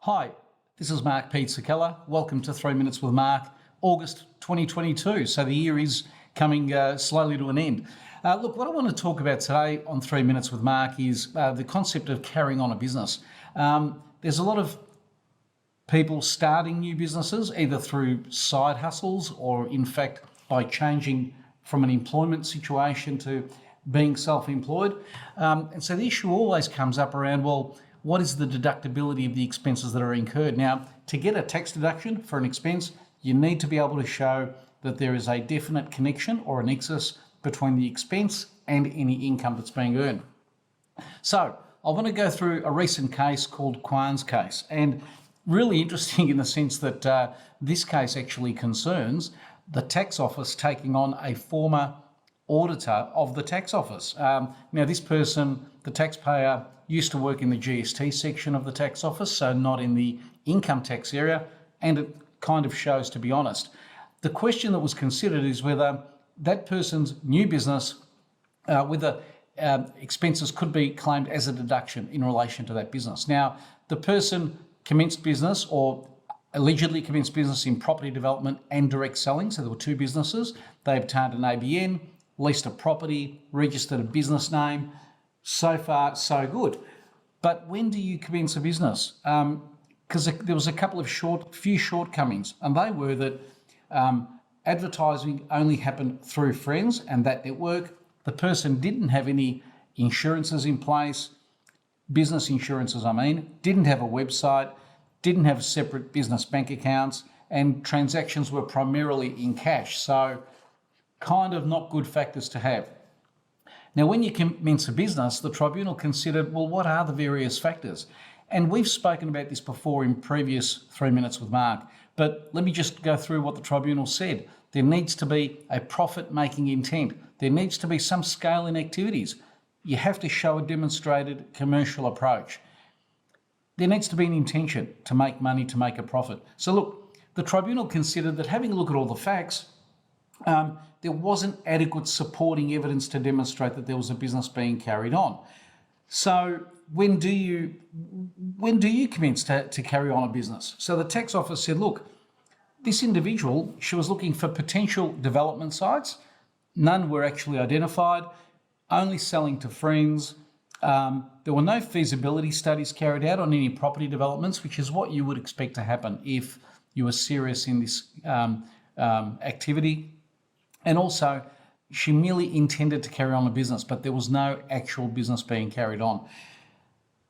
Hi, this is Mark Pizzacalla. Welcome to 3 Minutes with Mark, August 2022. So the year is coming slowly to an end. Look, what I want to talk about today on 3 Minutes with Mark is the concept of carrying on a business. There's a lot of people starting new businesses, either through side hustles or in fact by changing from an employment situation to being self-employed. And so the issue always comes up around, well, what is the deductibility of the expenses that are incurred? Now, to get a tax deduction for an expense, you need to be able to show that there is a definite connection or a nexus between the expense and any income that's being earned. So I want to go through a recent case called Kwan's case, and really interesting in the sense that this case actually concerns the tax office taking on a former auditor of the tax office. Now, this person, the taxpayer, used to work in the GST section of the tax office, so not in the income tax area, and it kind of shows, to be honest. The question that was considered is whether that person's new business, whether expenses could be claimed as a deduction in relation to that business. Now, the person commenced business or allegedly commenced business in property development and direct selling, so there were two businesses. They obtained an ABN, leased a property, registered a business name. So far, so good. But when do you commence a business? Because there was a couple of few shortcomings, and they were that advertising only happened through friends and that network. The person didn't have any insurances in place, business insurances I mean, didn't have a website, didn't have separate business bank accounts, and transactions were primarily in cash. So kind of not good factors to have. Now, when you commence a business, the tribunal considered, well, what are the various factors? And we've spoken about this before in previous 3 Minutes with Mark, but let me just go through what the tribunal said. There needs to be a profit-making intent. There needs to be some scale in activities. You have to show a demonstrated commercial approach. There needs to be an intention to make money, to make a profit. So look, the tribunal considered that having a look at all the facts, there wasn't adequate supporting evidence to demonstrate that there was a business being carried on. So when do you commence to carry on a business? So the tax office said, look, this individual, she was looking for potential development sites. None were actually identified, only selling to friends. There were no feasibility studies carried out on any property developments, which is what you would expect to happen if you were serious in this activity. And also, she merely intended to carry on a business, but there was no actual business being carried on.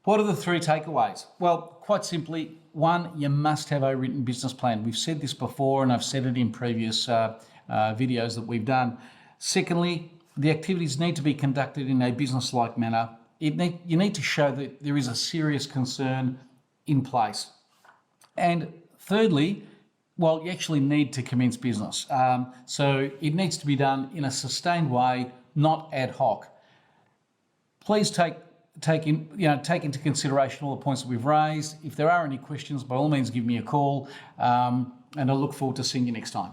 What are the three takeaways? Well, quite simply, one, you must have a written business plan. We've said this before, and I've said it in previous videos that we've done. Secondly, the activities need to be conducted in a business-like manner. You need to show that there is a serious concern in place. And thirdly, well, you actually need to commence business. So it needs to be done in a sustained way, not ad hoc. Please take into consideration all the points that we've raised. If there are any questions, by all means, give me a call, and I look forward to seeing you next time.